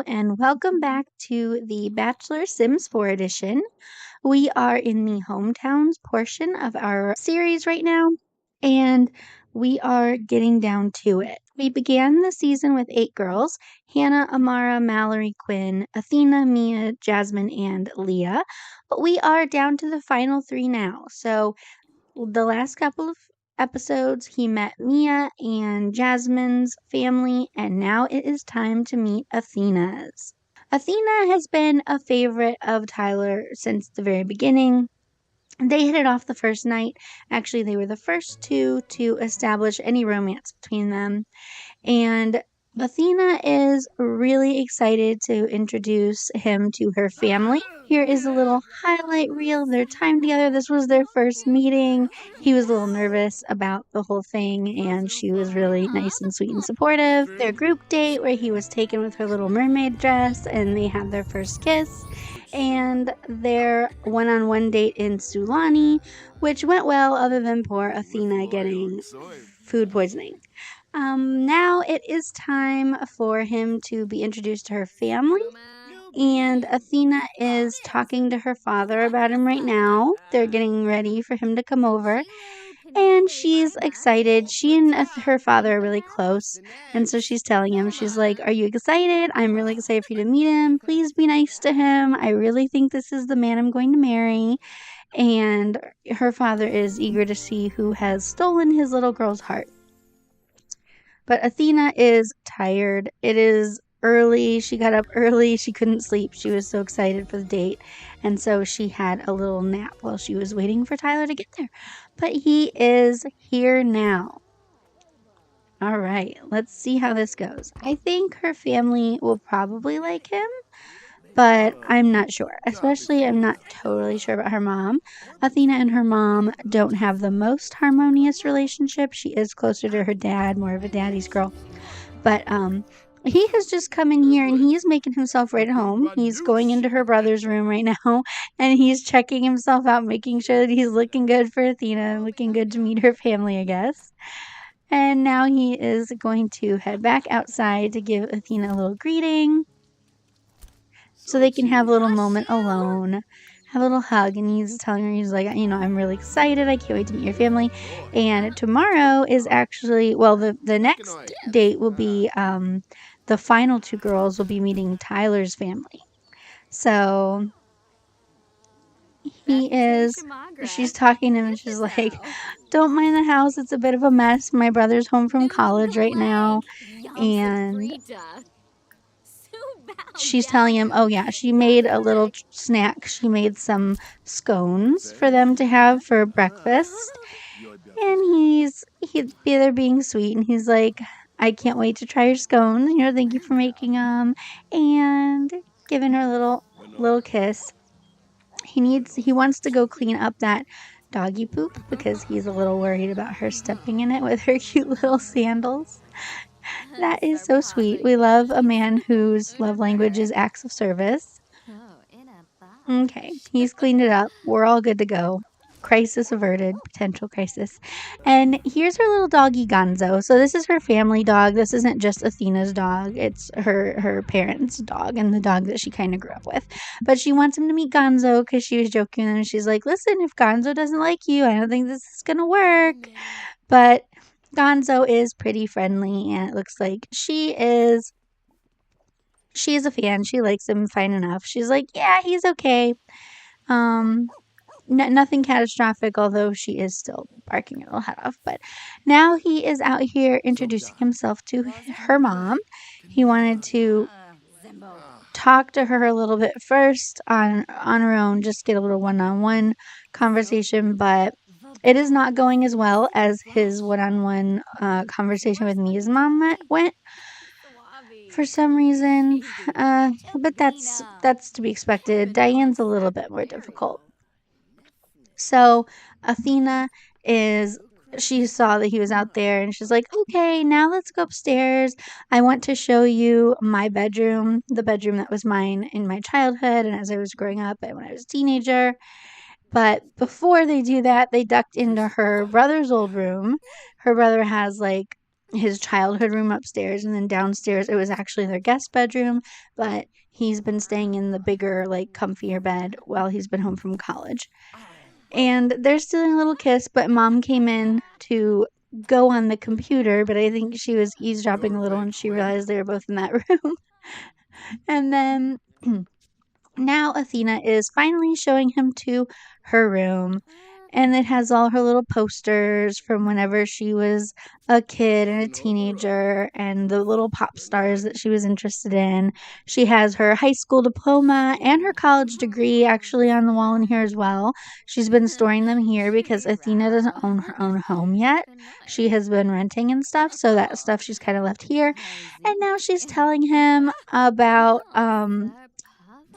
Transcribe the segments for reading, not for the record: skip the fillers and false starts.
and welcome back to the Bachelor Sims 4 edition. We are in the hometowns portion of our series right now, and we are getting down to it. We began the season with 8 girls: Hannah, Amara, Mallory, Quinn, Athena, Mia, Jasmine, and Leah. But we are down to the final 3 now. So the last couple of episodes, he met Mia and Jasmine's family, and now it is time to meet Athena's. Athena has been a favorite of Tyler since the very beginning. They hit it off the first night. Actually, they were the first two to establish any romance between them. And Athena is really excited to introduce him to her family. Here is a little highlight reel of their time together. This was their first meeting. He was a little nervous about the whole thing, and she was really nice and sweet and supportive. Their group date, where he was taken with her little mermaid dress, and they had their first kiss. And their one-on-one date in Sulani, which went well other than poor Athena getting food poisoning. Now it is time for him to be introduced to her family, and Athena is talking to her father about him right now. They're getting ready for him to come over, and she's excited. She and her father are really close, and so she's telling him, she's like, "Are you excited? I'm really excited for you to meet him. Please be nice to him. I really think this is the man I'm going to marry." And her father is eager to see who has stolen his little girl's heart. But Athena is tired. It is early. She got up early. She couldn't sleep. She was so excited for the date. And so she had a little nap while she was waiting for Tyler to get there. But he is here now. All right, let's see how this goes. I think her family will probably like him, but I'm not sure. Especially, I'm not totally sure about her mom. Athena and her mom don't have the most harmonious relationship. She is closer to her dad, more of a daddy's girl. But he has just come in here and he's making himself right at home. He's going into her brother's room right now, and he's checking himself out, making sure that he's looking good for Athena, looking good to meet her family, I guess. And now he is going to head back outside to give Athena a little greeting, so they can have a little moment alone, have a little hug. And he's telling her, he's like, I'm really excited. I can't wait to meet your family. And tomorrow is actually, well, the next date will be, the final 2 girls will be meeting Tyler's family. So she's talking to him and she's like, "Don't mind the house. It's a bit of a mess. My brother's home from college right now." And she's telling him, oh yeah, she made a little snack. She made some scones for them to have for breakfast. And they're being sweet, and he's like, "I can't wait to try your scones. Thank you for making them," and giving her a little kiss. He wants to go clean up that doggy poop because he's a little worried about her stepping in it with her cute little sandals. That is so sweet. We love a man whose love language is acts of service. Okay, he's cleaned it up. We're all good to go. Crisis averted, potential crisis. And here's her little doggy Gonzo. So this is her family dog. This isn't just Athena's dog. It's her parents' dog and the dog that she kind of grew up with. But she wants him to meet Gonzo because she was joking with him. She's like, "Listen, if Gonzo doesn't like you, I don't think this is going to work." But Gonzo is pretty friendly, and it looks like she is a fan. She likes him fine enough. She's like, "Yeah, he's okay. Nothing catastrophic," although she is still barking her little head off. But now he is out here introducing himself to her mom. He wanted to talk to her a little bit first on her own, just get a little one-on-one conversation, but it is not going as well as his one-on-one conversation with Mia's mom went for some reason. But that's to be expected. Diane's a little bit more difficult. So Athena she saw that he was out there, and she's like, "Okay, now let's go upstairs. I want to show you my bedroom, the bedroom that was mine in my childhood and as I was growing up and when I was a teenager." But before they do that, they ducked into her brother's old room. Her brother has like his childhood room upstairs, and then downstairs it was actually their guest bedroom, but he's been staying in the bigger, like, comfier bed while he's been home from college. And they're still in a little kiss, but mom came in to go on the computer, but I think she was eavesdropping a little and she realized they were both in that room. And then now Athena is finally showing him to her room, and it has all her little posters from whenever she was a kid and a teenager and the little pop stars that she was interested in. She has her high school diploma and her college degree actually on the wall in here as well. She's been storing them here because Athena doesn't own her own home yet. She has been renting and stuff, so that stuff she's kind of left here. And now she's telling him about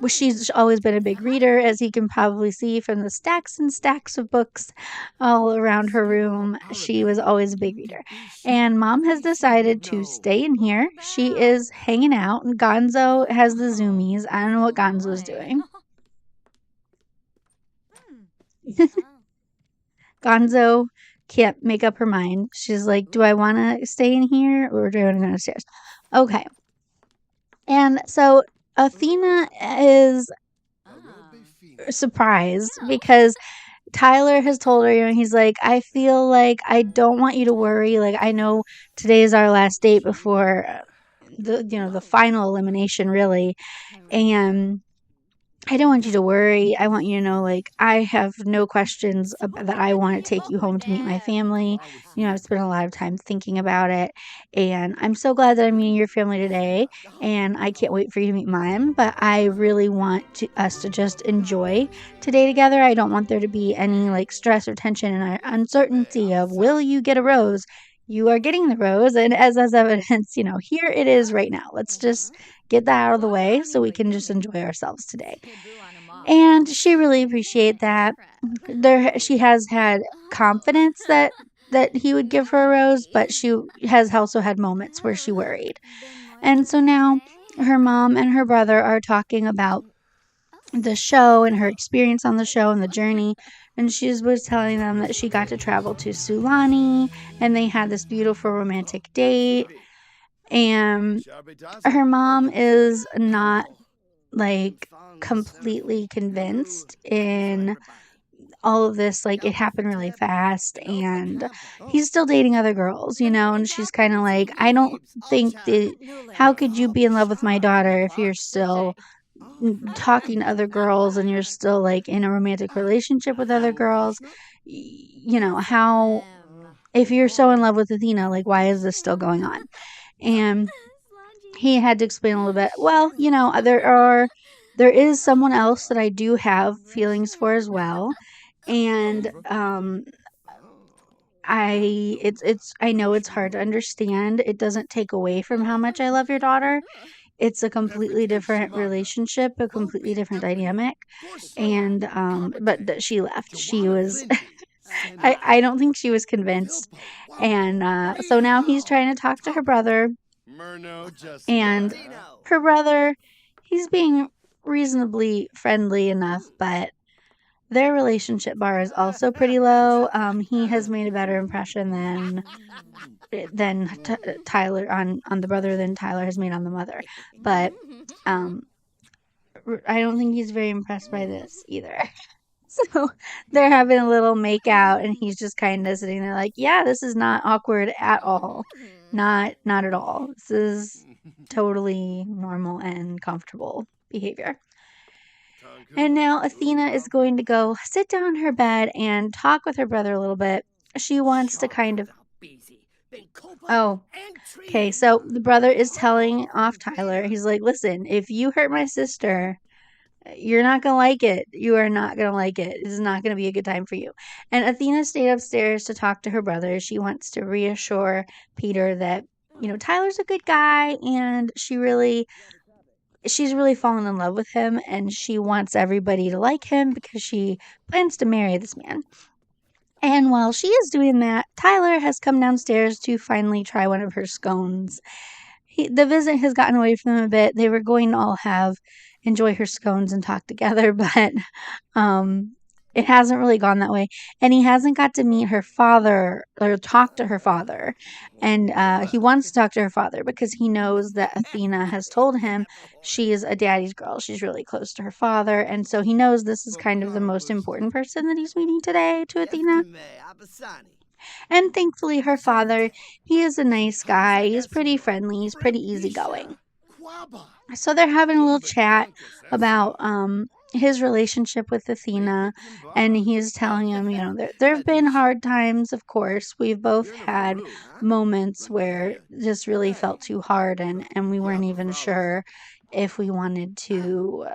well, she's always been a big reader, as he can probably see from the stacks and stacks of books all around her room. She was always a big reader. And mom has decided to stay in here. She is hanging out, and Gonzo has the zoomies. I don't know what Gonzo's doing. Gonzo can't make up her mind. She's like, do I want to stay in here or do I want to go downstairs? Okay. And so Athena is surprised because Tyler has told her, he's like, I feel like I don't want you to worry. Like, I know today is our last date before the final elimination, really. And I don't want you to worry. I want you to know, like, I have no questions that I want to take you home to meet my family. I've spent a lot of time thinking about it, and I'm so glad that I'm meeting your family today, and I can't wait for you to meet mine, but I really want us to just enjoy today together. I don't want there to be any, like, stress or tension and uncertainty of, will you get a rose? You are getting the rose, and as evidence, here it is right now. Let's just get that out of the way so we can just enjoy ourselves today. And she really appreciated that. She has had confidence that he would give her a rose, but she has also had moments where she worried. And so now her mom and her brother are talking about the show and her experience on the show and the journey. And she was telling them that she got to travel to Sulani and they had this beautiful romantic date. And her mom is not, like, completely convinced in all of this. Like, it happened really fast and he's still dating other girls, and she's kind of like, I don't think that, how could you be in love with my daughter if you're still talking to other girls and you're still, like, in a romantic relationship with other girls? How, if you're so in love with Athena, like, why is this still going on? And he had to explain a little bit. Well, there is someone else that I do have feelings for as well, and I know it's hard to understand. It doesn't take away from how much I love your daughter. It's a completely different relationship, a completely different dynamic, and but she left. She was. I don't think she was convinced, and so now he's trying to talk to her brother. And her brother, he's being reasonably friendly enough, but their relationship bar is also pretty low. He has made a better impression than Tyler on the brother than Tyler has made on the mother. But I don't think he's very impressed by this either. So they're having a little make out, and he's just kind of sitting there like, yeah, this is not awkward at all. Not at all. This is totally normal and comfortable behavior. And now Athena is going to go sit down in her bed and talk with her brother a little bit. She wants to kind of... Oh, okay. So the brother is telling off Tyler. He's like, listen, if you hurt my sister, you're not going to like it. You are not going to like it. This is not going to be a good time for you. And Athena stayed upstairs to talk to her brother. She wants to reassure Peter that, Tyler's a good guy, and she's really fallen in love with him, and she wants everybody to like him because she plans to marry this man. And while she is doing that, Tyler has come downstairs to finally try one of her scones. The visit has gotten away from them a bit. They were going to all enjoy her scones and talk together, but it hasn't really gone that way. And he hasn't got to meet her father or talk to her father. And he wants to talk to her father because he knows that Athena has told him she is a daddy's girl. She's really close to her father. And so he knows this is kind of the most important person that he's meeting today to Athena. And thankfully, her father, he is a nice guy. He's pretty friendly. He's pretty easygoing. So they're having a little chat about his relationship with Athena, and he's telling him, there have been hard times, of course. We've both had moments where this really felt too hard, and we weren't even sure if we wanted to.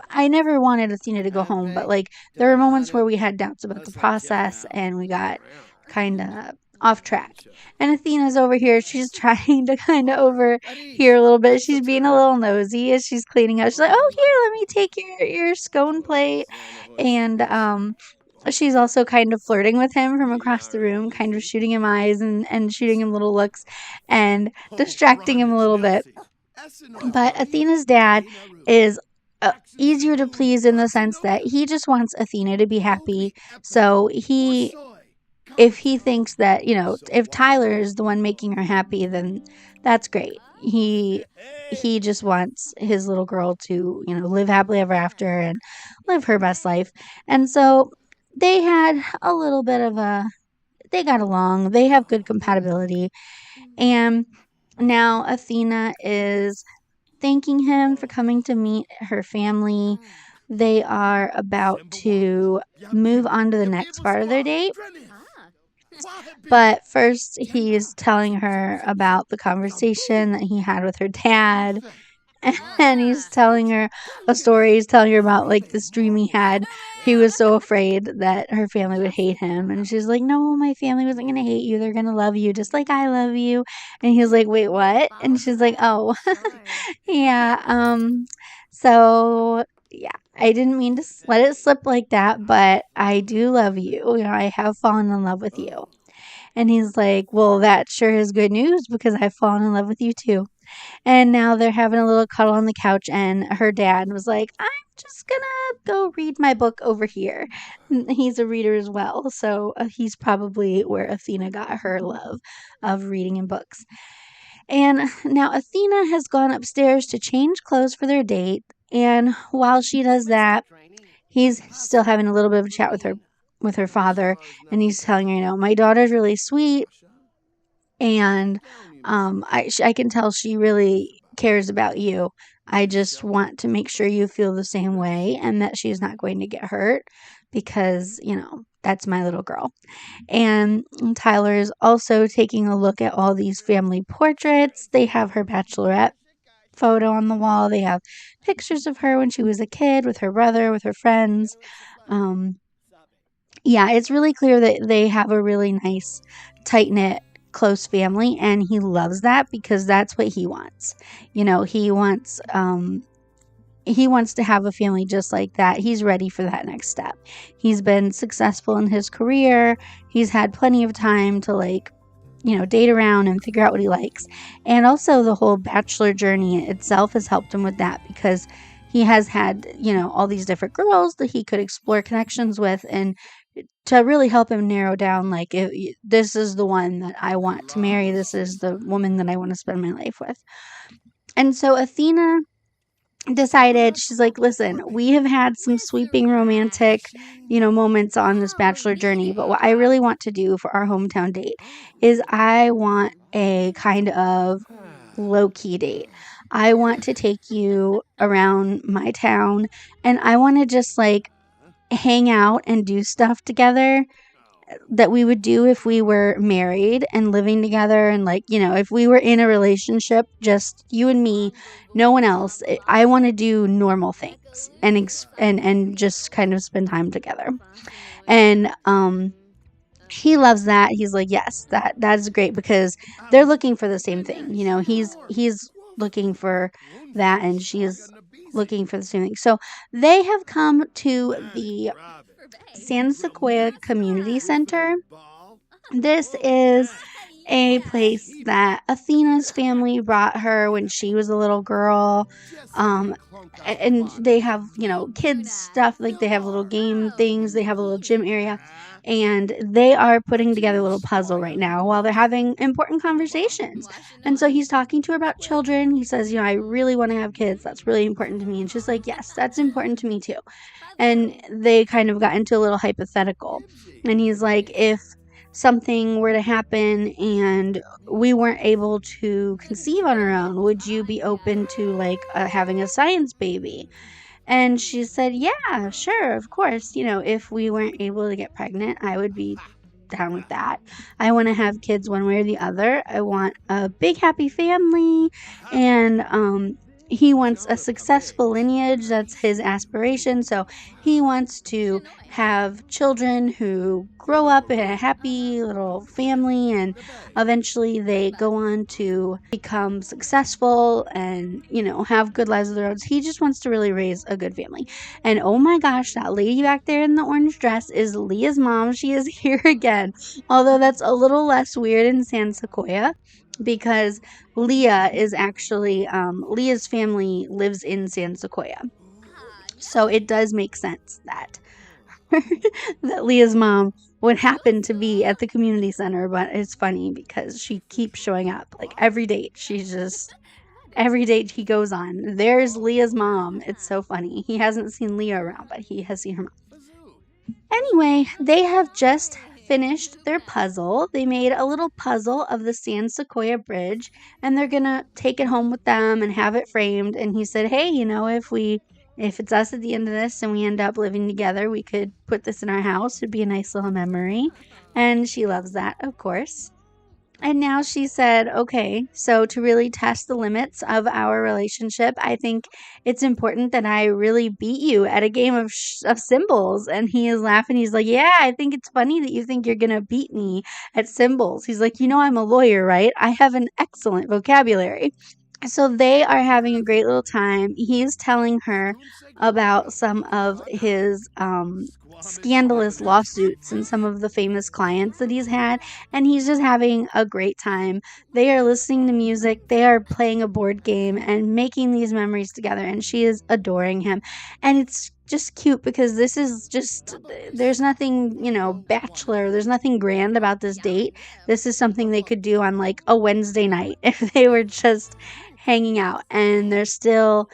I never wanted Athena to go home, but like there were moments where we had doubts about the process, and we got kind of off track. And Athena's over here. She's trying to kind of overhear a little bit. She's being a little nosy as she's cleaning up. She's like, "Oh, here, let me take your scone plate." And she's also kind of flirting with him from across the room, kind of shooting him eyes and shooting him little looks and distracting him a little bit. But Athena's dad is easier to please in the sense that he just wants Athena to be happy. So if he thinks that, if Tyler is the one making her happy, then that's great. He just wants his little girl to, live happily ever after and live her best life. And so they had a little bit of they got along. They have good compatibility. And now Athena is thanking him for coming to meet her family. They are about to move on to the next part of their date. But first, he's telling her about the conversation that he had with her dad. And he's telling her a story. He's telling her about like this dream he had. He was so afraid that her family would hate him. And she's like, "No, my family wasn't going to hate you. They're going to love you just like I love you." And he's like, "Wait, what?" And she's like, "Oh, yeah. So yeah, I didn't mean to let it slip like that, but I do love you. I have fallen in love with you." And he's like, "Well, that sure is good news because I've fallen in love with you too." And now they're having a little cuddle on the couch, and her dad was like, "I'm just gonna go read my book over here." He's a reader as well, so he's probably where Athena got her love of reading and books. And now Athena has gone upstairs to change clothes for their date, and while she does that, he's still having a little bit of a chat with her father, and he's telling her, "My daughter's really sweet, and I can tell she really cares about you. I just want to make sure you feel the same way and that she's not going to get hurt because, that's my little girl." And Tyler is also taking a look at all these family portraits. They have her bachelorette photo on the wall. They have pictures of her when she was a kid with her brother, with her friends. Yeah, it's really clear that they have a really nice, tight-knit, close family, and he loves that because that's what he wants. He wants to have a family just like that. He's ready for that next step. He's been successful in his career. He's had plenty of time to date around and figure out what he likes. And also the whole bachelor journey itself has helped him with that because he has had, all these different girls that he could explore connections with and to really help him narrow down, like, this is the one that I want to marry. This is the woman that I want to spend my life with. And so Athena decided, she's like, "Listen, we have had some sweeping romantic, moments on this bachelor journey, but what I really want to do for our hometown date is I want a kind of low-key date. I want to take you around my town, and I want to just like hang out and do stuff together that we would do if we were married and living together, and if we were in a relationship, just you and me, no one else. I want to do normal things and just kind of spend time together." And he loves that. He's like, "Yes, that's great," because they're looking for the same thing. He's looking for that, and she's looking for the same thing. So they have come to the San Sequoia Community Center. This is a place that Athena's family brought her when she was a little girl. Um, and they have, kids stuff, like they have little game things, they have a little gym area, and they are putting together a little puzzle right now while they're having important conversations. And so he's talking to her about children. He says, I really want to have kids. That's really important to me. And she's like, yes, that's important to me too. And they kind of got into a little hypothetical. And he's like, if something were to happen and we weren't able to conceive on our own, would you be open to like having a science baby? And she said, yeah, sure, of course. If we weren't able to get pregnant, I would be down with that. I want to have kids one way or the other. I want a big happy family, and he wants a successful lineage. That's his aspiration. So he wants to have children who grow up in a happy little family, and eventually they go on to become successful and, have good lives of their own. He just wants to really raise a good family. And oh my gosh, that lady back there in the orange dress is Leah's mom. She is here again. Although that's a little less weird in San Sequoia, because Leah is actually, Leah's family lives in San Sequoia. So it does make sense that that Leah's mom would happen to be at the community center. But it's funny because she keeps showing up like every date. Every date he goes on, there's Leah's mom. It's so funny. He hasn't seen Leah around, but he has seen her mom. Anyway, they have just finished their puzzle. They made a little puzzle of the San Sequoia Bridge, and they're gonna take it home with them and have it framed. And he said, hey, if it's us at the end of this and we end up living together, we could put this in our house. It'd be a nice little memory. And she loves that, of course. And now she said, okay, so to really test the limits of our relationship, I think it's important that I really beat you at a game of symbols. And he is laughing. He's like, yeah, I think it's funny that you think you're going to beat me at symbols. He's like, I'm a lawyer, right? I have an excellent vocabulary. So they are having a great little time. He's telling her about some of his scandalous lawsuits and some of the famous clients that he's had, and he's just having a great time. They are listening to music, they are playing a board game and making these memories together, and she is adoring him. And it's just cute because this is just, there's nothing, bachelor, there's nothing grand about this date. This is something they could do on like a Wednesday night if they were just hanging out, and they're still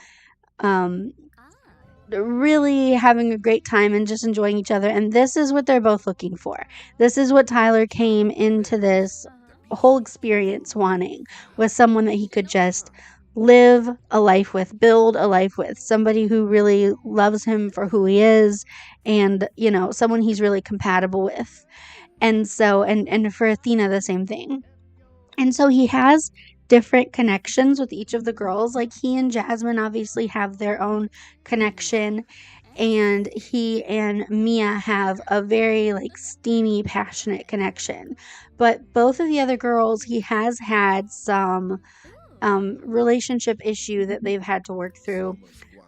really having a great time and just enjoying each other. And this is what they're both looking for. This is what Tyler came into this whole experience wanting, was someone that he could just live a life with, build a life with, somebody who really loves him for who he is, and someone he's really compatible with. And so, and for Athena, the same thing. And so he has different connections with each of the girls. Like he and Jasmine obviously have their own connection, and he and Mia have a very like steamy, passionate connection. But both of the other girls, he has had some relationship issue that they've had to work through.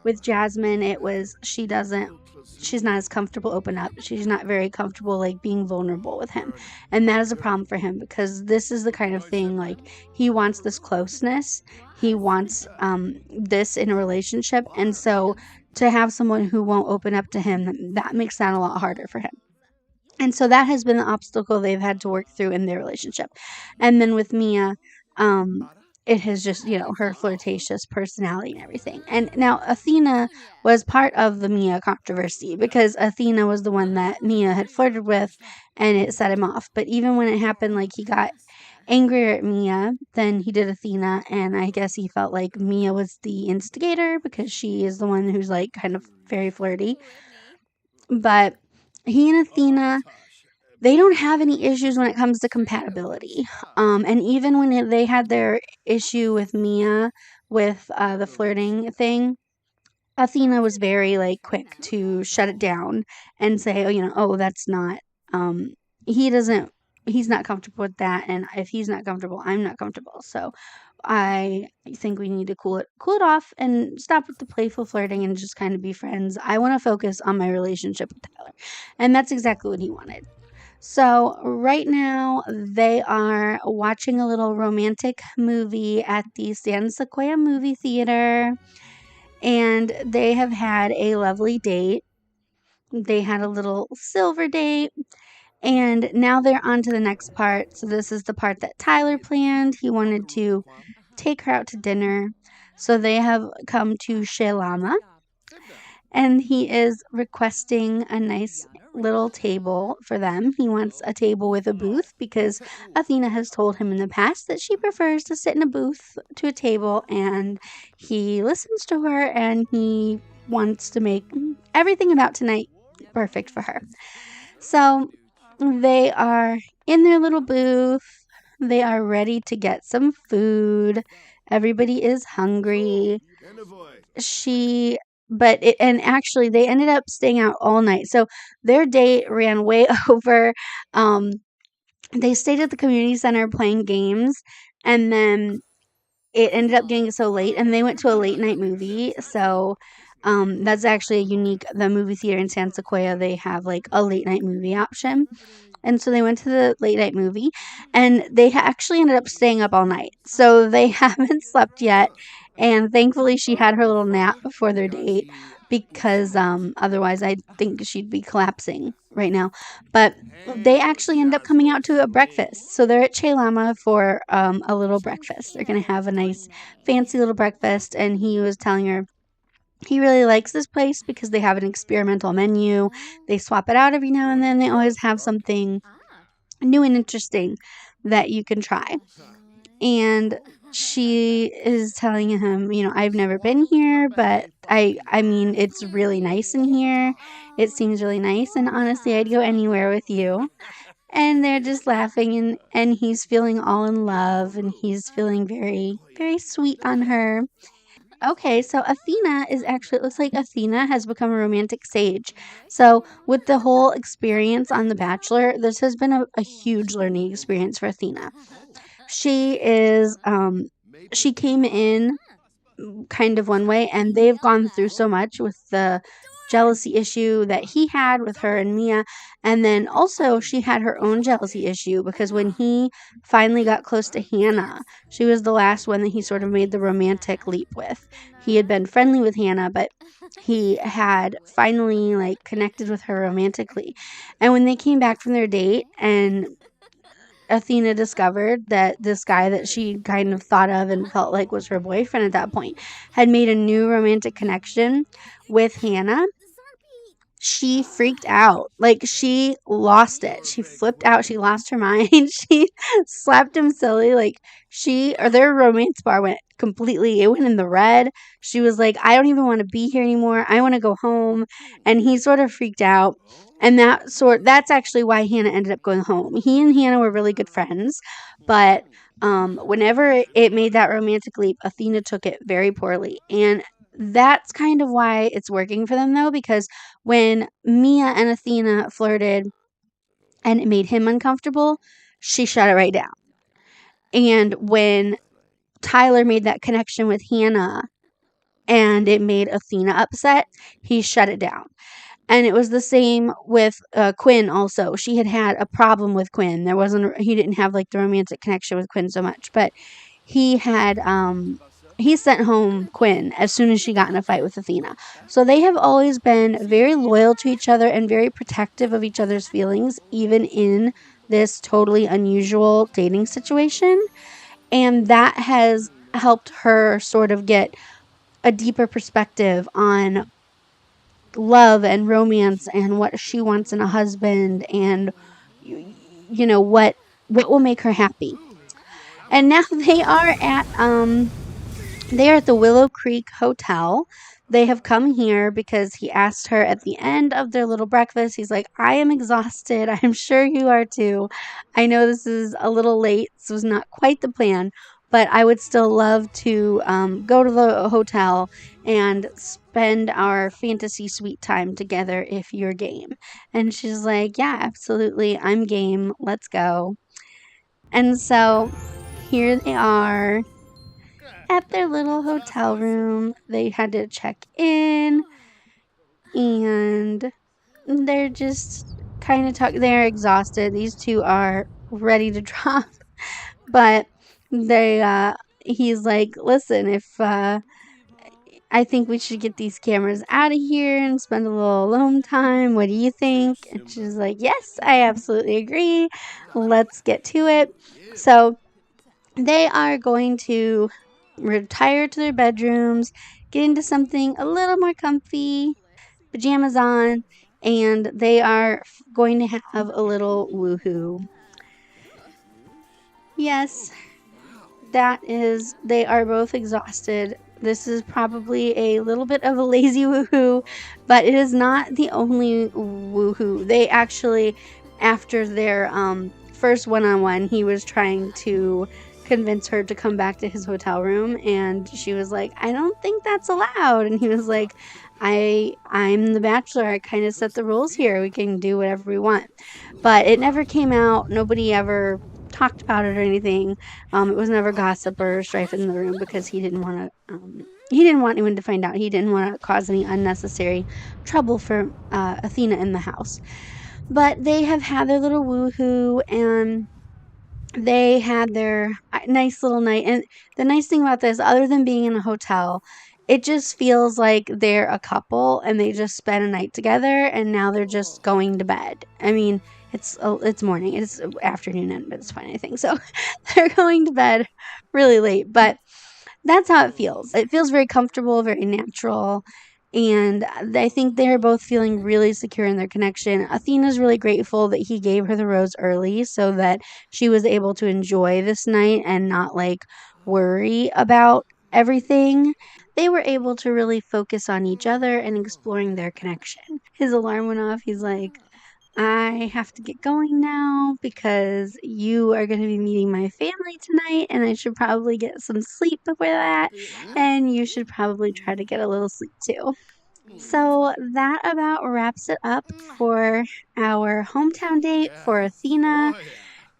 With Jasmine, it was she's not as comfortable open up. She's not very comfortable like being vulnerable with him. And that is a problem for him, because this is the kind of thing, like he wants this closeness. He wants this in a relationship. And so to have someone who won't open up to him, that makes that a lot harder for him. And so that has been the obstacle they've had to work through in their relationship. And then with Mia, it has just, her flirtatious personality and everything. And now Athena was part of the Mia controversy, because Athena was the one that Mia had flirted with, and it set him off. But even when it happened, like he got angrier at Mia than he did Athena, and I guess he felt like Mia was the instigator because she is the one who's like kind of very flirty. But he and Athena, they don't have any issues when it comes to compatibility. And even when they had their issue with Mia with the flirting thing, Athena was very like quick to shut it down and say, oh, that's not, he's not comfortable with that. And if he's not comfortable, I'm not comfortable. So I think we need to cool it off and stop with the playful flirting and just kind of be friends. I want to focus on my relationship with Tyler. And that's exactly what he wanted. So, right now, they are watching a little romantic movie at the San Sequoia movie theater, and they have had a lovely date. They had a little silver date, and now they're on to the next part. So, this is the part that Tyler planned. He wanted to take her out to dinner. So, they have come to Shalama, and he is requesting a nice little table for them. He wants a table with a booth because Athena has told him in the past that she prefers to sit in a booth to a table, and he listens to her and he wants to make everything about tonight perfect for her. So they are in their little booth. They are ready to get some food. Everybody is hungry. She but it and actually they ended up staying out all night. So their date ran way over. Um they stayed at the community center playing games, and then it ended up getting so late and they went to a late night movie. So that's actually a unique the movie theater in San Sequoia, they have like a late night movie option. And so they went to the late night movie, and they actually ended up staying up all night. So they haven't slept yet. And thankfully, she had her little nap before their date because otherwise, I think she'd be collapsing right now. But they actually end up coming out to a breakfast. So they're at Che Lama for a little breakfast. They're going to have a nice, fancy little breakfast. And he was telling her he really likes this place because they have an experimental menu. They swap it out every now and then. They always have something new and interesting that you can try. And she is telling him, I've never been here, but I mean, it's really nice in here. It seems really nice, and honestly, I'd go anywhere with you. And they're just laughing, and he's feeling all in love, and he's feeling very very sweet on her. Okay, so Athena is actually, it looks like Athena has become a romantic sage. So, with the whole experience on The Bachelor, this has been a huge learning experience for Athena. She is, she came in kind of one way, and they've gone through so much with the jealousy issue that he had with her and Mia. And then also, she had her own jealousy issue because when he finally got close to Hannah, she was the last one that he sort of made the romantic leap with. He had been friendly with Hannah, but he had finally like connected with her romantically. And when they came back from their date and Athena discovered that this guy that she kind of thought of and felt like was her boyfriend at that point had made a new romantic connection with Hannah, she freaked out. Like, she lost it. She flipped out. She lost her mind. She slapped him silly. Like, or their romance bar went completely, it went in the red. She was like, I don't even want to be here anymore. I want to go home. And he sort of freaked out. And that's actually why Hannah ended up going home. He and Hannah were really good friends, but whenever it made that romantic leap, Athena took it very poorly. And that's kind of why it's working for them, though, because when Mia and Athena flirted and it made him uncomfortable, she shut it right down. And when Tyler made that connection with Hannah and it made Athena upset, he shut it down. And it was the same with Quinn also. She had a problem with Quinn. He didn't have like the romantic connection with Quinn so much, but he had, he sent home Quinn as soon as she got in a fight with Athena. So they have always been very loyal to each other and very protective of each other's feelings, even in this totally unusual dating situation. And that has helped her sort of get a deeper perspective on love and romance and what she wants in a husband, and what will make her happy. And now they are at the Willow Creek Hotel. They have come here because he asked her at the end of their little breakfast. He's like, I am exhausted. I'm sure you are too. I know this is a little late. This was not quite the plan, but I would still love to go to the hotel and spend our fantasy sweet time together if you're game. And she's like, yeah, absolutely. I'm game. Let's go. And so here they are at their little hotel room. They had to check in, and they're just kind of they're exhausted. These two are ready to drop, but he's like, listen, if I think we should get these cameras out of here and spend a little alone time. What do you think? And she's like, yes, I absolutely agree. Let's get to it. So they are going to retire to their bedrooms, get into something a little more comfy, pajamas on, and they are going to have a little woohoo. Yes, they are both exhausted. This is probably a little bit of a lazy woohoo, but it is not the only woohoo. They actually, after their first one-on-one, he was trying to convince her to come back to his hotel room, and she was like, I don't think that's allowed. And he was like, I'm the bachelor. I kind of set the rules here. We can do whatever we want. But it never came out. Nobody ever talked about it or anything. It was never gossip or strife in the room because he didn't want to. He didn't want anyone to find out. He didn't want to cause any unnecessary trouble for Athena in the house. But they have had their little woohoo, and they had their nice little night. And the nice thing about this, other than being in a hotel, it just feels like they're a couple and they just spent a night together and now they're just going to bed. I mean, it's morning, it's afternoon, but it's fine, I think. So they're going to bed really late, but that's how it feels. It feels very comfortable, very natural. And I think they're both feeling really secure in their connection. Athena's really grateful that he gave her the rose early so that she was able to enjoy this night and not like worry about everything. They were able to really focus on each other and exploring their connection. His alarm went off. He's like, I have to get going now because you are going to be meeting my family tonight, and I should probably get some sleep before that. And you should probably try to get a little sleep too. So that about wraps it up for our hometown date for Athena.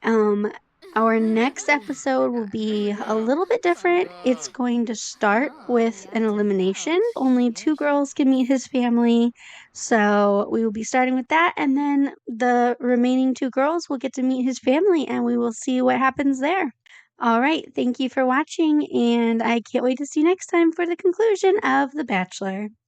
Um, our next episode will be a little bit different. It's going to start with an elimination. Only two girls can meet his family. So we will be starting with that. And then the remaining two girls will get to meet his family and we will see what happens there. All right. Thank you for watching. And I can't wait to see you next time for the conclusion of The Bachelor.